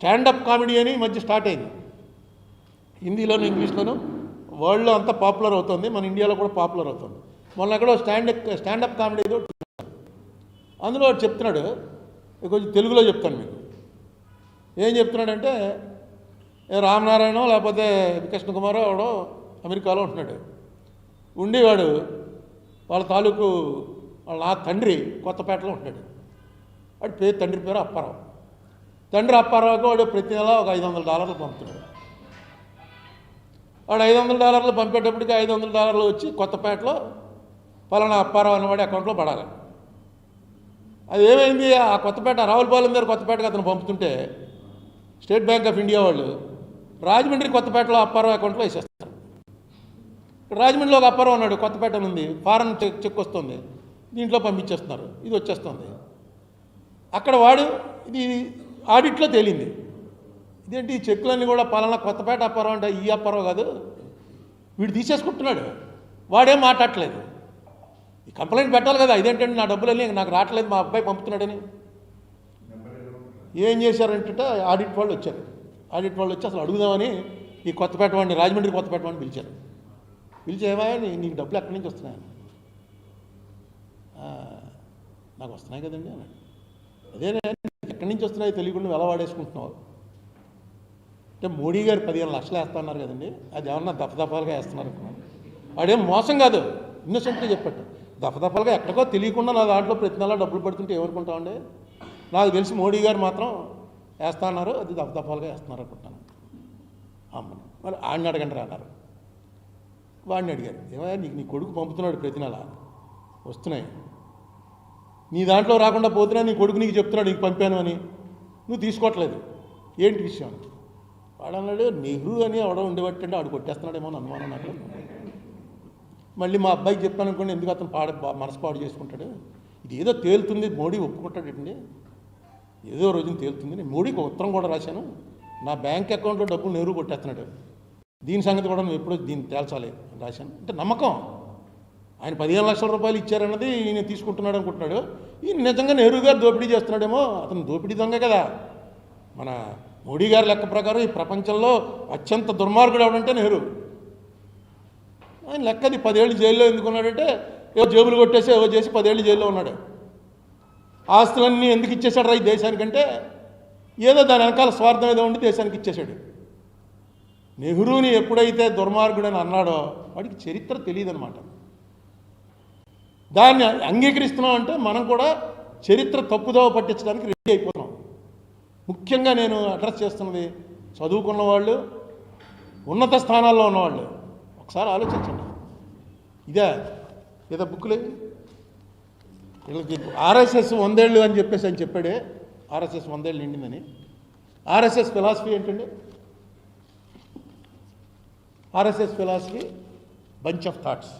Stand up comedy అని ఈ మధ్య స్టార్ట్ అయింది. హిందీలోను ఇంగ్లీష్లోను వరల్డ్లో అంతా పాపులర్ అవుతుంది, మన ఇండియాలో కూడా పాపులర్ అవుతుంది. మొన్న ఎక్కడో స్టాండప్ కామెడీ ఏదో అందులో వాడు చెప్తున్నాడు, కొంచెం తెలుగులో చెప్తాను మీకు. ఏం చెప్తున్నాడంటే రామనారాయణ లేకపోతే కృష్ణకుమారో ఎవడో అమెరికాలో ఉంటున్నాడు. ఉండేవాడు వాళ్ళ తాలూకు వాళ్ళ తండ్రి కొత్తపేటలో ఉంటున్నాడు. వాడి పేరు తండ్రి పేరు అప్పారావు. తండ్రి అప్పారావుకి వాడు ప్రతి నెల ఒక $500 పంపుతున్నాడు. వాడు $500 పంపేటప్పటికి $500 వచ్చి కొత్తపేటలో పలానా అప్పారావు అనేవాడి అకౌంట్లో పడాలి. అది ఏమైంది, ఆ కొత్తపేట రావులపాలెం దగ్గర కొత్తపేటకి అతను పంపుతుంటే స్టేట్ బ్యాంక్ ఆఫ్ ఇండియా వాళ్ళు రాజమండ్రి కొత్తపేటలో అప్పారావు అకౌంట్లో వేసేస్తారు. రాజమండ్రిలో ఒక అప్పారావు ఉన్నాడు, కొత్తపేట ఉంది, ఫారెన్ చెక్ వస్తుంది, దీంట్లో పంపించేస్తున్నారు, ఇది వచ్చేస్తుంది. అక్కడ వాడు ఇది ఆడిట్లో తేలింది, ఇదేంటి ఈ చెక్కులన్నీ కూడా పలానా కొత్తపేట అప్పారావు అంటే ఈ అప్పారావు కాదు, వీడు తీసేసుకుంటున్నాడు, వాడేం మాట్లాడట్లేదు. ఈ కంప్లైంట్ పెట్టాలి కదా, ఇదేంటంటే నా డబ్బులన్నీ నాకు రావట్లేదు, మా అబ్బాయి పంపుతున్నాడని. ఏం చేశారంటే ఆడిట్ వాళ్ళు వచ్చారు. ఆడిట్ వాళ్ళు వచ్చి అసలు అడుగుదామని ఈ కొత్తపేట వాడిని, రాజమండ్రి కొత్తపేట వాడిని పిలిచారు. పిలిచి ఏమాయా నీకు డబ్బులు ఎక్కడి నుంచి వస్తున్నాయని. నాకు వస్తున్నాయి కదండి అన్నాడు. అదేనే ఎక్కడి నుంచి వస్తున్నాయో తెలియకుండా ఎలా వాడేసుకుంటున్నావు అంటే మోడీ గారు 15 లక్షలు వేస్తున్నారు కదండి, అది ఏమన్నా దఫదఫాలుగా వేస్తున్నారు అనుకున్నాను. వాడేం మోసం కాదు, ఇన్నోసెంట్గా చెప్పట్టు, దఫదఫాలుగా ఎక్కడికో తెలియకుండా నా దాంట్లో ప్రతి నెల డబ్బులు పడుతుంటే ఏమనుకుంటామండి. నాకు తెలిసి మోడీ గారు మాత్రం వేస్తున్నారు, అది దఫదఫాలుగా వేస్తున్నారు అనుకుంటాను. అమ్మని మరి ఆడిని అడగండి అన్నారు. వాడిని అడిగారు, ఏమయ్యా నీకు నీ కొడుకు పంపుతున్నాడు ప్రతి నెల వస్తున్నాయి, నీ దాంట్లో రాకుండా పోతున్నా నీ కొడుకు నీకు చెప్తున్నాడు నీకు పంపాను అని, నువ్వు తీసుకోవట్లేదు, ఏంటి విషయం? వాడు అన్నాడు నెహ్రూ అని ఎవడో ఉండేబట్టండి, ఆడు కొట్టేస్తున్నాడేమో అని అనుమానం నాకు. మళ్ళీ మా అబ్బాయికి చెప్పాను అనుకోండి, ఎందుకు అతను మనసు పాడు చేసుకుంటాడు, ఇది ఏదో తేలుతుంది, మోడీ ఒప్పుకుంటాడండి, ఏదో రోజున తేలుతుంది. నేను మోడీకి ఉత్తరం కూడా రాశాను, నా బ్యాంక్ అకౌంట్లో డబ్బులు నెహ్రూ కొట్టేస్తున్నాడు, దీని సంగతి కూడా నువ్వు ఎప్పుడో దీన్ని తేల్చాలి రాశాను. అంటే నమ్మకం, ఆయన 15 లక్షల రూపాయలు ఇచ్చారన్నది ఈయన తీసుకుంటున్నాడు అనుకుంటున్నాడు, ఈయన నిజంగా నెహ్రూ గారు దోపిడీ చేస్తున్నాడేమో, అతను దోపిడీ దొంగ కదా. మన మోడీ గారి లెక్క ప్రకారం ఈ ప్రపంచంలో అత్యంత దుర్మార్గుడు ఎవడంటే నెహ్రూ. ఆయన లెక్కది 10 ఏళ్ళు జైల్లో ఎందుకున్నాడంటే ఏవో జేబులు కొట్టేసి ఏవో చేసి 10 ఏళ్ళు జైల్లో ఉన్నాడు. ఆస్తులన్నీ ఎందుకు ఇచ్చేశాడు రా ఈ దేశానికంటే ఏదో దాని వెనకాల స్వార్థం ఏదో ఉండి దేశానికి ఇచ్చేశాడు. నెహ్రూని ఎప్పుడైతే దుర్మార్గుడని అన్నాడో వాడికి చరిత్ర తెలియదనమాట. దాన్ని అంగీకరిస్తున్నాం అంటే మనం కూడా చరిత్ర తప్పుదోవ పట్టించడానికి రెడీ అయిపోతున్నాం. ముఖ్యంగా నేను అడ్రస్ చేస్తున్నది చదువుకున్న వాళ్ళు, ఉన్నత స్థానాల్లో ఉన్నవాళ్ళు. ఒకసారి ఆలోచించండి, ఇదే ఏదో బుక్లే వీళ్ళకి ఆర్ఎస్ఎస్ 100 ఏళ్ళు అని చెప్పేసి అని చెప్పాడే, ఆర్ఎస్ఎస్ 100 ఏళ్ళు నిండిందని. ఆర్ఎస్ఎస్ ఫిలాసఫీ ఏంటండి? RSS philosophy bunch of thoughts.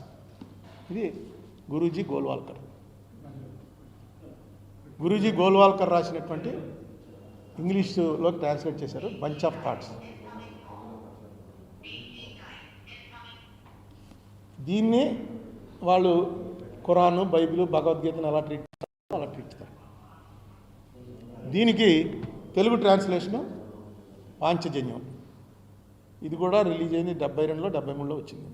ఇది గురూజీ గోల్వాల్కర్. గురూజీ గోల్వాల్కర్ రాసినటువంటి ఇంగ్లీష్లోకి ట్రాన్స్లేట్ చేశారు బంచ్ ఆఫ్ థాట్స్. దీన్ని వాళ్ళు ఖురాను, బైబిల్, భగవద్గీతను ఎలా ట్రీట్ చేస్తారో అలా ట్రీట్ చేస్తారు. దీనికి తెలుగు ట్రాన్స్లేషను పాంచజన్యం. ఇది కూడా రిలీజ్ అయింది 72లో 73లో వచ్చింది.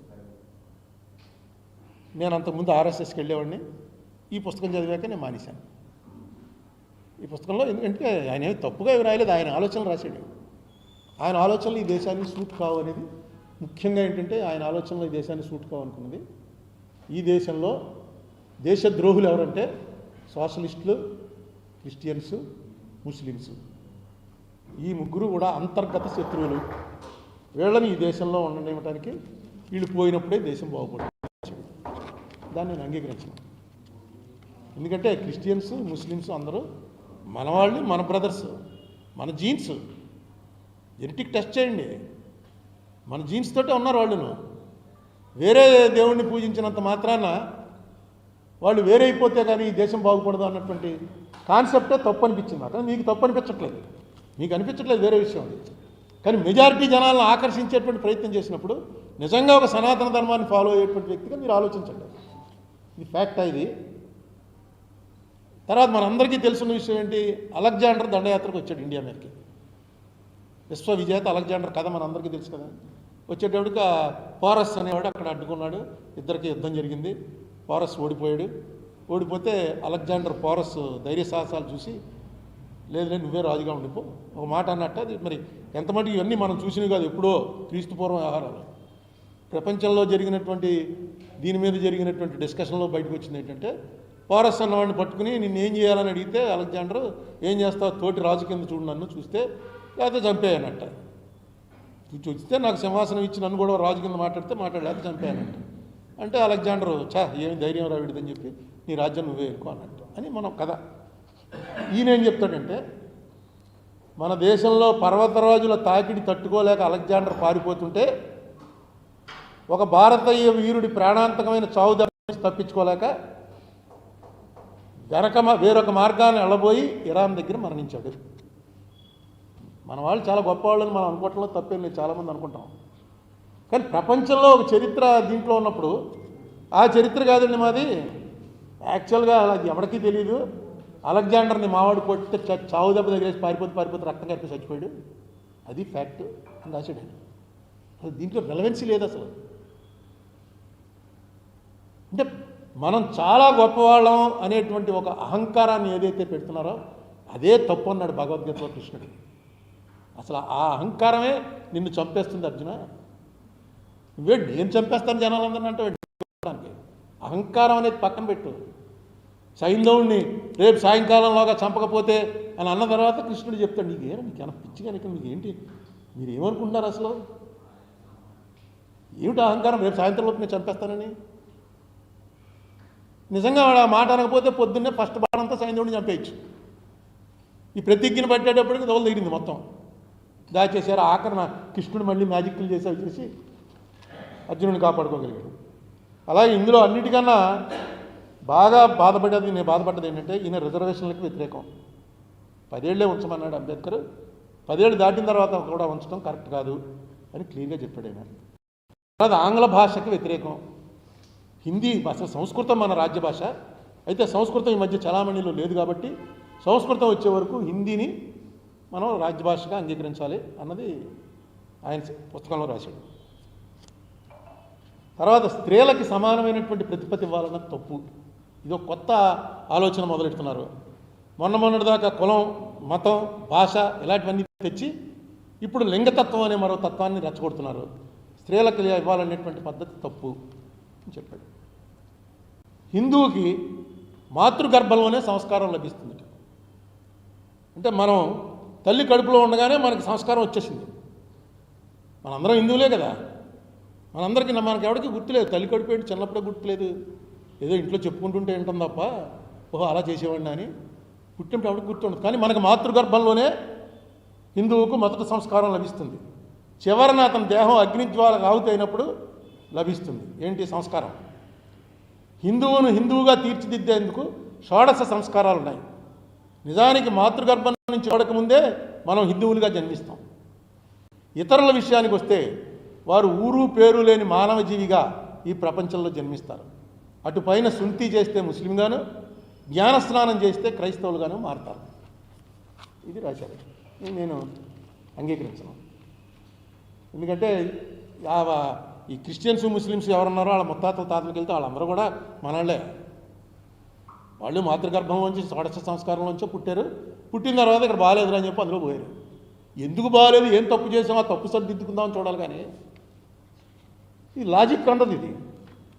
నేను అంతకుముందు ఆర్ఎస్ఎస్కి వెళ్ళేవాడిని, ఈ పుస్తకం చదివాక నేను మానేశాను. ఈ పుస్తకంలో ఎందుకంటే ఆయన ఏమి తప్పుగా ఏమి రాయలేదు, ఆయన ఆలోచనలు రాశాడు. ఆయన ఆలోచనలు ఈ దేశానికి సూట్ కావు అనేది ముఖ్యంగా ఏంటంటే ఆయన ఆలోచనలు ఈ దేశానికి సూట్ కావు అనుకున్నది. ఈ దేశంలో దేశద్రోహులు ఎవరంటే సోషలిస్టులు, క్రిస్టియన్స్, ముస్లిమ్స్. ఈ ముగ్గురు కూడా అంతర్గత శత్రువులు. వీళ్ళని ఈ దేశంలో ఉండనివ్వడానికి వీళ్ళు పోయినప్పుడే దేశం బాగుపడుతుంది. దాన్ని నేను అంగీకరించాను. ఎందుకంటే క్రిస్టియన్స్, ముస్లిమ్స్ అందరూ మన వాళ్ళు, మన బ్రదర్స్, మన జీన్స్. జెనెటిక్ టెస్ట్ చేయండి, మన జీన్స్ తోటే ఉన్నారు వాళ్ళను. వేరే దేవుణ్ణి పూజించినంత మాత్రాన వాళ్ళు వేరే అయిపోతే కానీ ఈ దేశం బాగుపడదు అన్నటువంటి కాన్సెప్టే తప్పు అనిపించింది. అక్కడ మీకు తప్పు అనిపించట్లేదు, మీకు అనిపించట్లేదు, వేరే విషయం అది. కానీ మెజారిటీ జనాలను ఆకర్షించేటువంటి ప్రయత్నం చేసినప్పుడు నిజంగా ఒక సనాతన ధర్మాన్ని ఫాలో అయ్యేటువంటి వ్యక్తిగా మీరు ఆలోచించండి. ఇది ఫ్యాక్ట్. ఇది తర్వాత మనందరికీ తెలుసున్న విషయం ఏంటి, అలెగ్జాండర్ దండయాత్రకు వచ్చాడు ఇండియా మీదకి. విశ్వవిజేత అలెగ్జాండర్ కథ మనందరికీ తెలుసు కదా. వచ్చేటప్పటికి పోరస్ అనేవాడు అక్కడ అడ్డుకున్నాడు, ఇద్దరికి యుద్ధం జరిగింది, పోరస్ ఓడిపోయాడు. ఓడిపోతే అలెగ్జాండర్ పోరస్ ధైర్య సాహసాలు చూసి లేదు నువ్వే రాజుగా ఉండిపో ఒక మాట అన్నట్టు. అది మరి ఎంతమంది ఇవన్నీ మనం చూసినవి కాదు, ఎప్పుడో క్రీస్తు పూర్వం వ్యవహారాలు. ప్రపంచంలో జరిగినటువంటి దీని మీద జరిగినటువంటి డిస్కషన్లో బయటకు వచ్చింది ఏంటంటే, పోరస్ అన్నవాడిని పట్టుకుని నిన్ను ఏం చేయాలని అడిగితే అలెగ్జాండర్ ఏం చేస్తావు, తోటి రాజు కింద చూడు నన్ను, చూస్తే లేకపోతే చంపేయనట్ట. చూస్తే నాకు సింహాసనం ఇచ్చి నన్ను కూడా రాజు కింద మాట్లాడలేకపోతే చంపేయనట్ట. అంటే అలెగ్జాండర్ ఏమి ధైర్యం రావిడదని చెప్పి నీ రాజ్యం నువ్వే ఎక్కువ అన్నట్టు అని మనం కథ. ఈయన ఏం చెప్తాడంటే, మన దేశంలో పర్వతరాజుల తాకిడి తట్టుకోలేక అలెగ్జాండర్ పారిపోతుంటే ఒక భారతీయ వీరుడి ప్రాణాంతకమైన చావు దెబ్బ తప్పించుకోలేక వేరొక మార్గాన్ని వెళ్ళబోయి ఇరాన్ దగ్గర మరణించాడు. మన వాళ్ళు చాలా గొప్పవాళ్ళని మనం అనుకోవటంలో తప్పేం లేదు, చాలామంది అనుకుంటాం. కానీ ప్రపంచంలో ఒక చరిత్ర దీంట్లో ఉన్నప్పుడు ఆ చరిత్ర కాదండి మాది. యాక్చువల్గా అది ఎవరికీ తెలియదు. అలెగ్జాండర్ని మావాడు కొట్టితే చావు దెబ్బ దగ్గరేసి పారిపోతే రక్తం కరిపి చచ్చిపోయాడు, అది ఫ్యాక్ట్ అని రాశాడు. అసలు దీంట్లో రెలవెన్సీ లేదు అసలు. అంటే మనం చాలా గొప్పవాళ్ళం అనేటువంటి ఒక అహంకారాన్ని ఏదైతే పెడుతున్నారో అదే తప్పు అన్నాడు భగవద్గీతలో కృష్ణుడు. అసలు ఆ అహంకారమే నిన్ను చంపేస్తుంది అర్జున. నువ్వే నేను చంపేస్తాను జనాలందరినీ అంటే అహంకారం అనేది పక్కన పెట్టు. సైంధవుడిని రేపు సాయంకాలంలోగా చంపకపోతే అని అన్న తర్వాత కృష్ణుడు చెప్తాడు, నీకేమైనా పిచ్చి కనుక మీకేంటి, మీరు ఏమనుకుంటున్నారు అసలు, ఏమిటి అహంకారం, రేపు సాయంత్రంలోపు నేను చంపేస్తానని. నిజంగా వాడు ఆ మాట అనకపోతే పొద్దున్నే ఫస్ట్ బాణంతా సైంధవుడిని చంపేయచ్చు. ఈ ప్రతిజ్ఞను పట్టేటప్పటికి దోలు దిగింది మొత్తం, దాచేసారు. ఆఖరణ కృష్ణుడు మళ్ళీ మ్యాజిక్లు చేసి అర్జునుడిని కాపాడుకోగలిగాడు. అలాగే ఇందులో అన్నిటికన్నా బాగా నేను బాధపడ్డది ఏంటంటే, ఈయన రిజర్వేషన్లకు వ్యతిరేకం. 10 ఏళ్లే ఉంచమన్నాడు అంబేద్కర్, 10 ఏళ్ళు దాటిన తర్వాత కూడా ఉంచడం కరెక్ట్ కాదు అని క్లియర్గా చెప్పాడు ఆయన. తర్వాత ఆంగ్ల భాషకి వ్యతిరేకం. హిందీ భాష, సంస్కృతం మన రాజ్య భాష, అయితే సంస్కృతం ఈ మధ్య చలామణిలో లేదు కాబట్టి సంస్కృతం వచ్చే వరకు హిందీని మనం రాజ్యభాషగా అంగీకరించాలి అన్నది ఆయన పుస్తకంలో రాశాడు. తర్వాత స్త్రీలకి సమానమైనటువంటి ప్రతిపత్తి ఇవ్వాలన్న తప్పు. ఇదో కొత్త ఆలోచన మొదలెడుతున్నారు. మొన్నటిదాకా కులం, మతం, భాష ఇలాంటివన్నీ తెచ్చి ఇప్పుడు లింగతత్వం అనే మరో తత్వాన్ని రెచ్చగొడుతున్నారు. స్త్రీలకు ఇవ్వాలనేటువంటి పద్ధతి తప్పు అని చెప్పాడు. హిందువుకి మాతృగర్భంలోనే సంస్కారం లభిస్తుంది. అంటే మనం తల్లి కడుపులో ఉండగానే మనకి సంస్కారం వచ్చేసింది. మనందరం హిందువులే కదా, మనందరికీ మనకి ఎవరికి గుర్తులేదు, తల్లి కడుపు ఏంటి చిన్నప్పుడే గుర్తులేదు, ఏదో ఇంట్లో చెప్పుకుంటుంటే ఏంటం తప్ప ఓహో అలా చేసేవాడిని అని పుట్టినప్పుడు ఎవరికి గుర్తుండదు. కానీ మనకు మాతృగర్భంలోనే హిందువుకు మొదటి సంస్కారం లభిస్తుంది. చివరన అతని దేహం అగ్నిజ్వాలకు ఆహుతి అయినప్పుడు లభిస్తుంది ఏంటి సంస్కారం. హిందువును హిందువుగా తీర్చిదిద్దేందుకు షోడశ సంస్కారాలు ఉన్నాయి. నిజానికి మాతృగర్భం నుంచి చూడకముందే మనం హిందువులుగా జన్మిస్తాం. ఇతరుల విషయానికి వస్తే వారు ఊరు పేరు లేని మానవ జీవిగా ఈ ప్రపంచంలో జన్మిస్తారు. అటుపైన సుంతి చేస్తే ముస్లింగాను, జ్ఞానస్నానం చేస్తే క్రైస్తవులుగాను మారుతారు. ఇది రాశారు. నేను అంగీకరించను. ఎందుకంటే ఈ క్రిస్టియన్స్ ముస్లిమ్స్ ఎవరున్నారో వాళ్ళ ముత్తాతల తాతలకు వెళ్తే వాళ్ళందరూ కూడా మనళ్ళే. వాళ్ళు మాతృగర్భంలోంచి షోడశ సంస్కారంలోంచో పుట్టారు. పుట్టిన తర్వాత ఇక్కడ బాగాలేదురా అని చెప్పి అందులో పోయారు. ఎందుకు బాగాలేదు, ఏం తప్పు చేసామో ఆ తప్పు సరిదిద్దుకుందామని చూడాలి. కానీ ఈ లాజిక్ ఉండదు ఇది.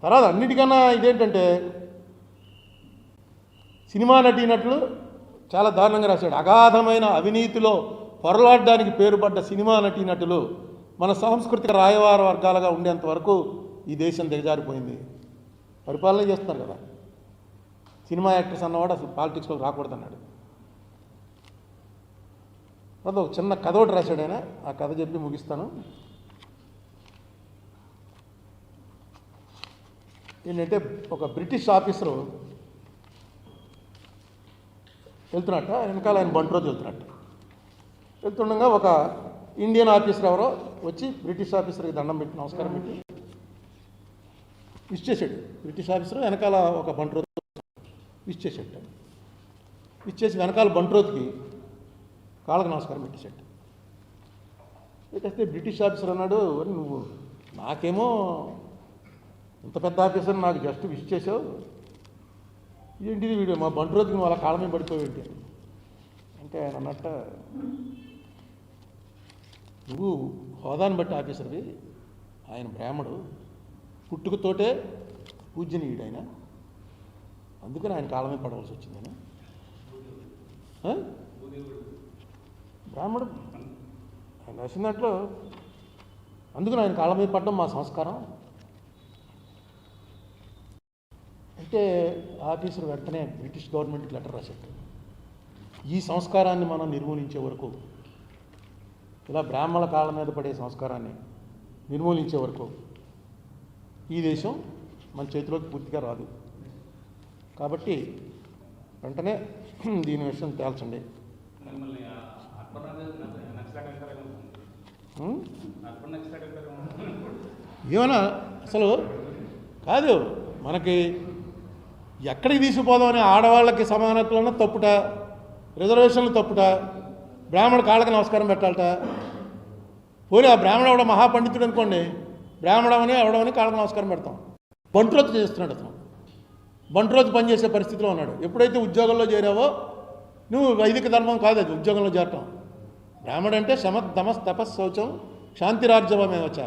తర్వాత అన్నిటికన్నా ఇదేంటంటే, సినిమా నటీనటులు చాలా దారుణంగా రాశాడు. అగాధమైన అవినీతిలో పొరలాడడానికి పేరుపడ్డ సినిమా నటీనటులు మన సాంస్కృతిక రాయవార వర్గాలుగా ఉండేంత వరకు ఈ దేశం దిగజారిపోయింది. పరిపాలన చేస్తున్నారు కదా. సినిమా యాక్టర్స్ అన్నవాడు అసలు పాలిటిక్స్లో రాకూడదన్నాడు. తర్వాత ఒక చిన్న కథ ఒకటి రాశాడు ఆయన. ఆ కథ చెప్పి ముగిస్తాను. ఏంటంటే, ఒక బ్రిటిష్ ఆఫీసరు వెళ్తున్నట్ట, వెనకాల ఆయన బంట్రోజు వెళ్తుండగా ఒక ఇండియన్ ఆఫీసర్ ఎవరో వచ్చి బ్రిటిష్ ఆఫీసర్కి దండం పెట్టి నమస్కారం పెట్టి విష్ చేశాడు. బ్రిటిష్ ఆఫీసర్ వెనకాల ఒక బంట్రోజు విష్ చేసేట. విష్ చేసి వెనకాల బంట్రోజ్కి కాళ్ళకు నమస్కారం పెట్టేశాడు. అయితే బ్రిటిష్ ఆఫీసర్ అన్నాడు, "ఒరేయ్ నువ్వు నాకేమో ఇంత పెద్ద ఆఫీసర్ నాకు జస్ట్ విష్ చేసావు, ఏంటిది వీడియో మా బంటు రోజుకి నువ్వు అలా కాళ్ళ మీద పడిపోయేంటి" అంటే ఆయన అన్నట్ట, "నువ్వు హోదాను బట్టి ఆఫీసర్వి, ఆయన బ్రాహ్మడు, పుట్టుకతోటే పూజ్యనీయుడు ఆయన, అందుకని ఆయన కాళ్ళ మీద పడవలసి వచ్చిందని. బ్రాహ్మడు ఆయన రాసిన దాంట్లో అందుకని ఆయన కాళ్ళ మీద పడడం మా సంస్కారం" అంటే ఆఫీసర్ వెంటనే బ్రిటిష్ గవర్నమెంట్కి లెటర్ రాశాడు, ఈ సంస్కారాన్ని మనం నిర్మూలించే వరకు, ఇలా బ్రాహ్మణ కాళ్ళ మీద పడే సంస్కారాన్ని నిర్మూలించే వరకు ఈ దేశం మన చేతిలోకి పూర్తిగా రాదు. కాబట్టి వెంటనే దీని విషయం తేల్చండి. ఏమన్నా అసలు కాదు, మనకి ఎక్కడికి తీసుకుపోదామని ఆడవాళ్ళకి సమానత్వం తప్పుట, రిజర్వేషన్లు తప్పుట, బ్రాహ్మణ కాళ్ళకి నమస్కారం పెట్టాలట. పోనీ ఆ బ్రాహ్మణ ఎవడ మహాపండితుడు అనుకోండి, బ్రాహ్మణమని ఎవడమని కాళ్ళకి నమస్కారం పెడతాం. బంట్రోజు చేస్తున్నాడు అతను, బంట్రోజు పనిచేసే పరిస్థితిలో ఉన్నాడు. ఎప్పుడైతే ఉద్యోగంలో చేరావో నువ్వు వైదిక ధర్మం కాదు అది ఉద్యోగంలో చేరటం. బ్రాహ్మణ అంటే శమత్ దమస్ తపస్ శౌచం శాంతిరార్జవమేవచ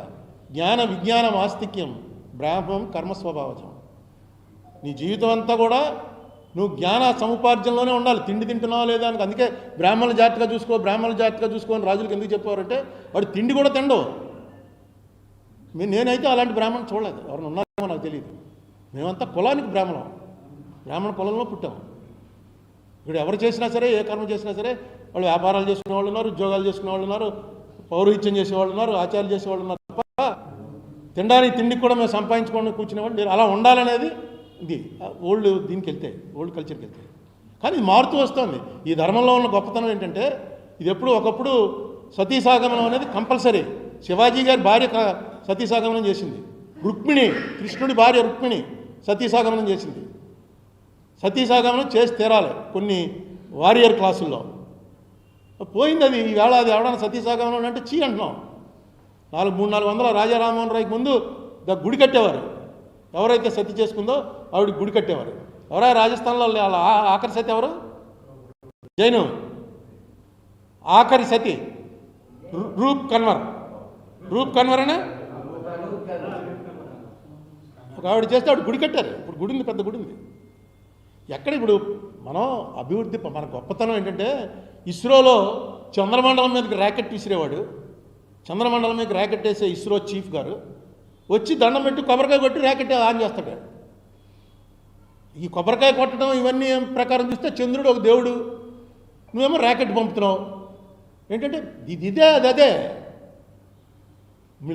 జ్ఞాన విజ్ఞానం ఆస్తిక్యం బ్రాహ్మం కర్మస్వభావచం. నీ జీవితం అంతా కూడా నువ్వు జ్ఞాన సముపార్జనలోనే ఉండాలి. తిండి తింటున్నావా లేదా అని, అందుకే బ్రాహ్మణుల జాతిగా చూసుకో, బ్రాహ్మణుల జాతిగా చూసుకో అని రాజులకు ఎందుకు చెప్పారంటే వాడు తిండి కూడా తిండవు. నేనైతే అలాంటి బ్రాహ్మణులు చూడలేదు, ఎవరైనా ఉన్నారేమో నాకు తెలియదు. మేమంతా కులానికి బ్రాహ్మణ కులంలో పుట్టాము. ఇక్కడ ఎవరు చేసినా సరే, ఏ కర్మ చేసినా సరే, వాళ్ళు వ్యాపారాలు చేసుకునే వాళ్ళు ఉన్నారు, ఉద్యోగాలు చేసుకునే వాళ్ళు ఉన్నారు, పౌరోహిత్యం చేసేవాళ్ళు ఉన్నారు, ఆచారాలు చేసేవాళ్ళు ఉన్నారు. తప్ప తినడానికి తిండికి కూడా మేము సంపాదించుకోవడానికి కూర్చునేవాళ్ళు నేను అలా ఉండాలనేది ఇది ఓల్డ్ దీనికి వెళ్తే, ఓల్డ్ కల్చర్కి వెళ్తే. కానీ ఇది మారుతూ వస్తుంది. ఈ ధర్మంలో ఉన్న గొప్పతనం ఏంటంటే ఇది ఒకప్పుడు సతీసాగమనం అనేది కంపల్సరీ. శివాజీ గారి భార్య సతీసాగమనం చేసింది, రుక్మిణి, కృష్ణుడి భార్య రుక్మిణి సతీసాగమనం చేసింది. సతీసాగమనం చేసి తీరాలి కొన్ని వారియర్ క్లాసుల్లో. పోయింది అది. ఈవేళ అది ఎవడన్నా సతీసాగమనం అంటే చీ అంటున్నాం. 300-400 రాజా రామ్మోహన్ రాయ్కి ముందు గుడి కట్టేవారు. ఎవరైతే సతీ చేసుకుందో ఆవిడ గుడి కట్టేవారు. ఎవరా రాజస్థాన్లో ఆఖరి సతి ఎవరు? జైను ఆఖరి సతి రూప్ కన్వర్ అనే ఒక ఆవిడ చేస్తే ఆవిడ గుడి కట్టారు. ఇప్పుడు గుడి ఉంది, పెద్ద గుడి ఉంది. ఎక్కడ ఇప్పుడు మనం అభివృద్ధి, మన గొప్పతనం ఏంటంటే ఇస్రోలో చంద్రమండలం మీదకి ర్యాకెట్ విసిరేవాడు, చంద్రమండలం మీదకి ర్యాకెట్ వేసే ఇస్రో చీఫ్ గారు వచ్చి దండం పెట్టి కొబ్బరికాయ కొట్టి ర్యాకెట్ ఆన్ చేస్తాడు. ఈ కొబ్బరికాయ కొట్టడం ఇవన్నీ ప్రకారం చూస్తే చంద్రుడు ఒక దేవుడు, నువ్వేమో ర్యాకెట్ పంపుతున్నావు. ఏంటంటే ఇదే అదే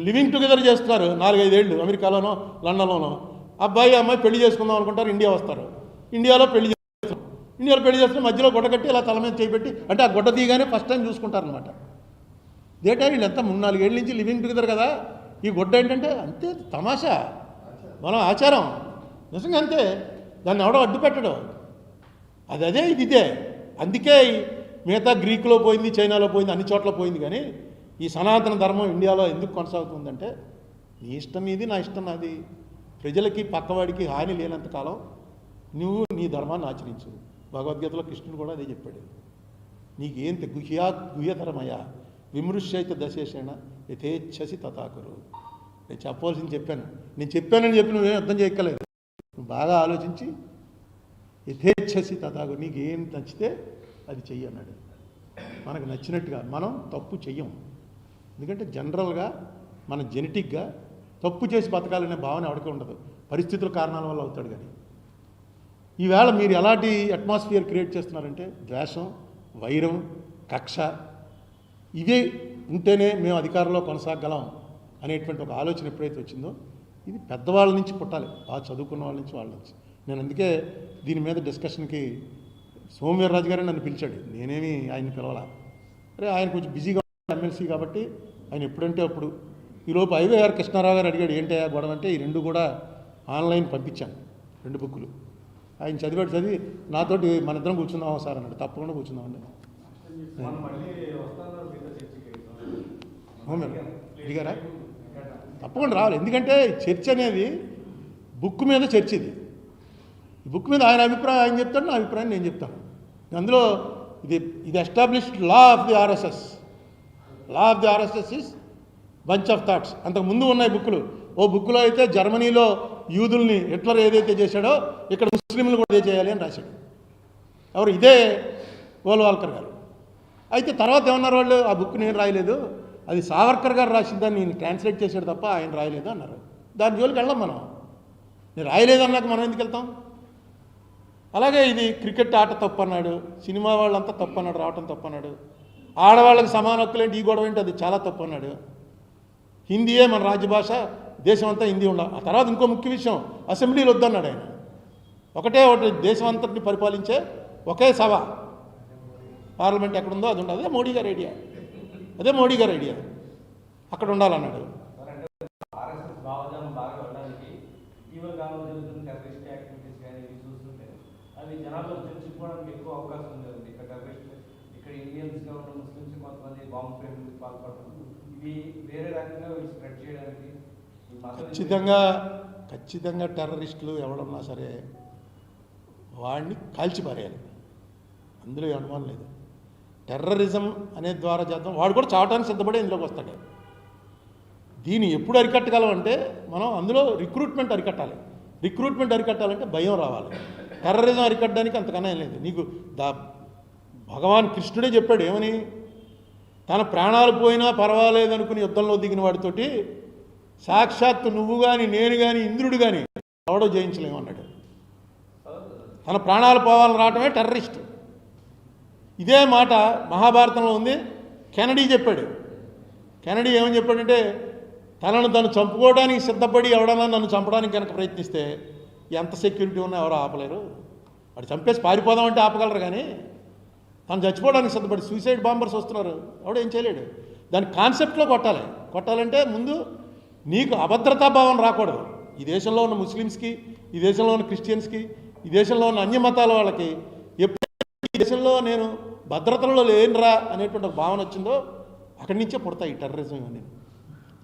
లివింగ్ టుగెదర్ చేస్తున్నారు 4-5 ఏళ్ళు అమెరికాలోనో లండన్లోనో. అబ్బాయి అమ్మాయి పెళ్లి చేసుకుందాం అనుకుంటారు, ఇండియా వస్తారు. ఇండియాలో పెళ్లి చేస్తే మధ్యలో గుడ్డ కట్టి ఇలా తల మీద చేయబెట్టి, అంటే ఆ గుడ్డ తీయగానే ఫస్ట్ టైం చూసుకుంటారనమాట. ఇదేటా వీళ్ళంతా 3-4 ఏళ్ళ నుంచి లివింగ్ టుగెదర్ కదా. ఈ గుడ్డ ఏంటంటే అంతే తమాషా, మనం ఆచారం నిజంగా అంతే, దాన్ని ఎవడో అడ్డు పెట్టడు. అదే ఇదే. అందుకే మిగతా గ్రీకులో పోయింది, చైనాలో పోయింది, అన్ని చోట్ల పోయింది. కానీ ఈ సనాతన ధర్మం ఇండియాలో ఎందుకు కొనసాగుతుందంటే నీ ఇష్టం నీది, నా ఇష్టం నాది. ప్రజలకి పక్కవాడికి హాని లేనంతకాలం నువ్వు నీ ధర్మాన్ని ఆచరించు. భగవద్గీతలో కృష్ణుడు కూడా అదే చెప్పాడు. నీకేం గుహ్యధర్మయ్యా విమృశ్యైత దశేషేణ యథేచ్ఛసి తథాకురు. నేను చెప్పవలసింది చెప్పాను. నేను చెప్పానని చెప్పి నువ్వేం అర్థం చేయక్కలేదు. నువ్వు బాగా ఆలోచించి యథేచ్ఛసి తథాకురు, నీకు ఏం నచ్చితే అది చెయ్యి అన్నాడు. మనకు నచ్చినట్టుగా మనం తప్పు చెయ్యం. ఎందుకంటే జనరల్గా మన జెనెటిక్గా తప్పు చేసి బతకాలనే భావన ఎవరికీ ఉండదు. పరిస్థితుల కారణాల వల్ల అవుతాడు. కానీ ఈవేళ మీరు ఎలాంటి అట్మాస్ఫియర్ క్రియేట్ చేస్తున్నారంటే ద్వేషం, వైరం, కక్ష ఇవే ఉంటేనే మేము అధికారంలో కొనసాగలం అనేటువంటి ఒక ఆలోచన ఎప్పుడైతే వచ్చిందో ఇది పెద్దవాళ్ళ నుంచి పుట్టాలి, బాగా చదువుకున్న వాళ్ళ నుంచి, వాళ్ళ నుంచి. నేను అందుకే దీని మీద డిస్కషన్కి సోమవీర్రాజు గారే నన్ను పిలిచాడు. నేనేమి ఆయన్ని పిలవాల. అరే ఆయన కొంచెం బిజీగా ఎమ్మెల్సీ కాబట్టి ఆయన ఎప్పుడంటే అప్పుడు. ఈలోపు ఐవైఆర్ కృష్ణారావు గారు అడిగాడు ఏంటయ్యా గొడవ అంటే ఈ 2 కూడా ఆన్లైన్ పంపించాను, 2 బుక్కులు. ఆయన చదివి నాతోటి మన ఇద్దరం కూర్చుందామా సార్ అన్నాడు. తప్పకుండా కూర్చుందామండి. అడిగారా? తప్పకుండా రావాలి. ఎందుకంటే చర్చ అనేది బుక్ మీద చర్చ. ఇది ఈ బుక్ మీద ఆయన అభిప్రాయం ఆయన చెప్తాడు, నా అభిప్రాయం నేను చెప్తాను. అందులో ఇది established law of the RSS. Law of the RSS is bunch of thoughts. అంతకు ముందు ఉన్నాయి బుక్కులు. ఓ బుక్లో అయితే జర్మనీలో యూదుల్ని హిట్లర్ ఏదైతే చేశాడో ఇక్కడ ముస్లింలు కూడా అదే చేయాలి అని రాశాడు. ఎవరు? ఇదే గోల్వాల్కర్ గారు. అయితే తర్వాత ఏమన్నారు వాళ్ళు, ఆ బుక్ నేను రాయలేదు, అది సావర్కర్ గారు రాసిందని నేను ట్రాన్స్లేట్ చేశాడు తప్ప ఆయన రాయలేదు అన్నారు. దాని జోలికి వెళ్ళాం మనం. నేను రాయలేదు అన్నాక మనం ఎందుకు వెళ్తాం? అలాగే ఇది క్రికెట్ ఆట తప్పు అన్నాడు, సినిమా వాళ్ళంతా తప్పు అన్నాడు, రావటం తప్పు అన్నాడు, ఆడవాళ్ళకి సమాన హక్కులేంటి, ఈ గొడవ ఏంటి, అది చాలా తప్పు అన్నాడు. హిందీయే మన రాజ్యభాష, దేశం అంతా హిందీ ఉండాలి. ఆ తర్వాత ఇంకో ముఖ్య విషయం, అసెంబ్లీలు వద్దన్నాడు ఆయన. ఒకటే ఒకటి దేశం అంతటిని పరిపాలించే ఒకే సభ, పార్లమెంట్ ఎక్కడుందో అది ఉండదు. అదే మోడీ గారి ఐడియా, అదే మోడీ గారి ఐడియా, అక్కడ ఉండాలన్నాడు. ఖచ్చితంగా టెర్రరిస్టులు ఎవడన్నా సరే వాడిని కాల్చిపారేయాలి, అందులో అనుమానం లేదు. టెర్రరిజం అనే ద్వారా చేద్దాం, వాడు కూడా చావటానికి సిద్ధపడే ఇందులోకి వస్తాడు. దీన్ని ఎప్పుడు అరికట్టగలం అంటే మనం అందులో రిక్రూట్మెంట్ అరికట్టాలి. రిక్రూట్మెంట్ అరికట్టాలంటే భయం రావాలి. టెర్రరిజం అరికట్టడానికి అంతకన్నా ఏం లేదు. నీకు భగవాన్ కృష్ణుడే చెప్పాడు ఏమని, తన ప్రాణాలు పోయినా పర్వాలేదు అనుకుని యుద్ధంలో దిగిన వాడితోటి సాక్షాత్తు నువ్వు కానీ నేను కానీ ఇంద్రుడు కానీ ఎవడో జయించలేమన్నాడు. తన ప్రాణాలు పోవాలని రావటమే టెర్రరిస్ట్. ఇదే మాట మహాభారతంలో ఉంది. కెనడీ చెప్పాడు. కెనడీ ఏమని చెప్పాడంటే, తనను తను చంపుకోవడానికి సిద్ధపడి ఎవడన్నా నన్ను చంపడానికి కనుక ప్రయత్నిస్తే ఎంత సెక్యూరిటీ ఉన్నా ఎవరో ఆపలేరు. వాడు చంపేసి పారిపోదామంటే ఆపగలరు, కానీ తను చచ్చిపోవడానికి సిద్ధపడి సూసైడ్ బాంబర్స్ వస్తున్నారు, ఎవడో ఏం చేయలేడు. దాని కాన్సెప్ట్లో కొట్టాలంటే ముందు నీకు అభద్రతా భావం రాకూడదు. ఈ దేశంలో ఉన్న ముస్లిమ్స్కి, ఈ దేశంలో ఉన్న క్రిస్టియన్స్కి, ఈ దేశంలో ఉన్న అన్య మతాల వాళ్ళకి ఎప్పుడు ఈ దేశంలో నేను భద్రతలో లేనురా అనేటువంటి ఒక భావన వచ్చిందో అక్కడి నుంచే పుడతాయి ఈ టెర్రరిజం ఇవన్నీ.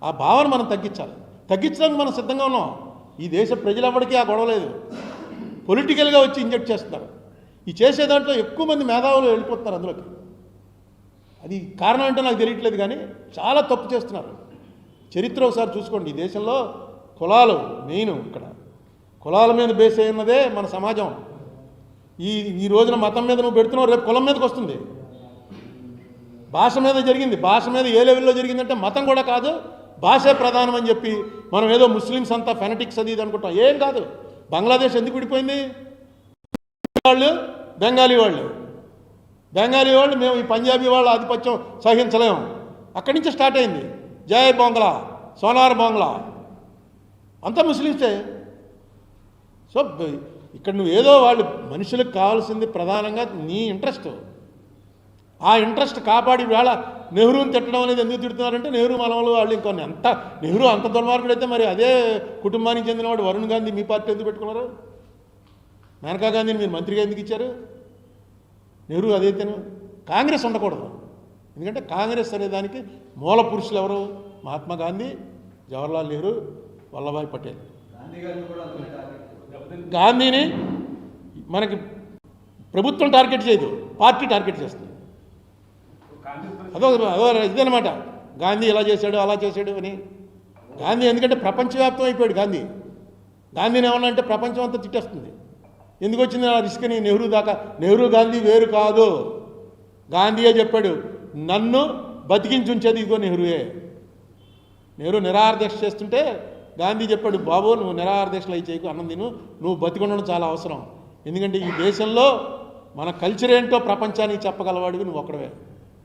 ఆ భావన మనం తగ్గించడానికి మనం సిద్ధంగా ఉన్నాం. ఈ దేశ ప్రజలెవడికి ఆ గొడవ లేదు. పొలిటికల్గా వచ్చి ఇంజెక్ట్ చేస్తున్నారు. ఈ చేసే దాంట్లో ఎక్కువ మంది మేధావులు వెళ్ళిపోతున్నారు అందులోకి. అది కారణం అంటే నాకు తెలియట్లేదు, కానీ చాలా తప్పు చేస్తున్నారు. చరిత్ర ఒకసారి చూసుకోండి. ఈ దేశంలో కులాలు మెయిన్. ఇక్కడ కులాల మీద బేస్ అయినదే మన సమాజం. ఈ రోజున మతం మీద నువ్వు పెడుతున్నావు, రేపు కులం మీదకి వస్తుంది. భాష మీద జరిగింది. భాష మీద ఏ లెవెల్లో జరిగిందంటే మతం కూడా కాదు, భాషే ప్రధానం అని చెప్పి మనం ఏదో ముస్లిమ్స్ అంతా ఫెనటిక్స్ అది ఇది అనుకుంటాం. ఏం కాదు. బంగ్లాదేశ్ ఎందుకు విడిపోయింది? వాళ్ళు బెంగాలీ వాళ్ళు మేము ఈ పంజాబీ వాళ్ళ ఆధిపత్యం సహించలేము, అక్కడి నుంచి స్టార్ట్ అయింది. జై బొంగ్లా, సోనార్ బొంగ్లా అంతా ముస్లిమ్సే. సో ఇక్కడ నువ్వు ఏదో వాళ్ళు మనుషులకు కావాల్సింది ప్రధానంగా నీ ఇంట్రెస్ట్. ఆ ఇంట్రెస్ట్ కాపాడి వేళ నెహ్రూని తిట్టడం అనేది ఎందుకు తిడుతున్నారంటే, నెహ్రూ మనవలు వాళ్ళు ఇంకొన్ని అంత నెహ్రూ అంత దుర్మార్గుడు అయితే మరి అదే కుటుంబానికి చెందినవాడు వరుణ్ గాంధీ మీ పార్టీ ఎందుకు పెట్టుకున్నారు? మేనకా గాంధీని మీరు మంత్రిగా ఎందుకు ఇచ్చారు? నెహ్రూ అదైతేను. కాంగ్రెస్ ఉండకూడదు. ఎందుకంటే కాంగ్రెస్ అనేదానికి మూల పురుషులు ఎవరు? మహాత్మా గాంధీ, జవహర్లాల్ నెహ్రూ, వల్లభాయ్ పటేల్. గాంధీని మనకి ప్రభుత్వం టార్గెట్ చేయదు, పార్టీ టార్గెట్ చేస్తుంది. అదో ఇదనమాట. గాంధీ ఇలా చేశాడు అలా చేశాడు అని. గాంధీ ఎందుకంటే ప్రపంచవ్యాప్తం అయిపోయాడు. గాంధీని ఏమన్నా అంటే ప్రపంచం అంతా తిట్టేస్తుంది. ఎందుకు వచ్చింది ఆ రిస్క్ అని? నెహ్రూ దాకా. నెహ్రూ గాంధీ వేరు కాదు. గాంధీయే చెప్పాడు, నన్ను బతికించుంచేది ఇదిగో నెహ్రూయే. నెహ్రూ నిరాహార దీక్ష చేస్తుంటే గాంధీ చెప్పాడు, బాబు నువ్వు నిరాహార దీక్షలు అయి చేయకు, అన్నం తిను, నువ్వు బతికొండడం చాలా అవసరం. ఎందుకంటే ఈ దేశంలో మన కల్చర్ ఏంటో ప్రపంచానికి చెప్పగలవాడివి నువ్వు ఒక్కడవే.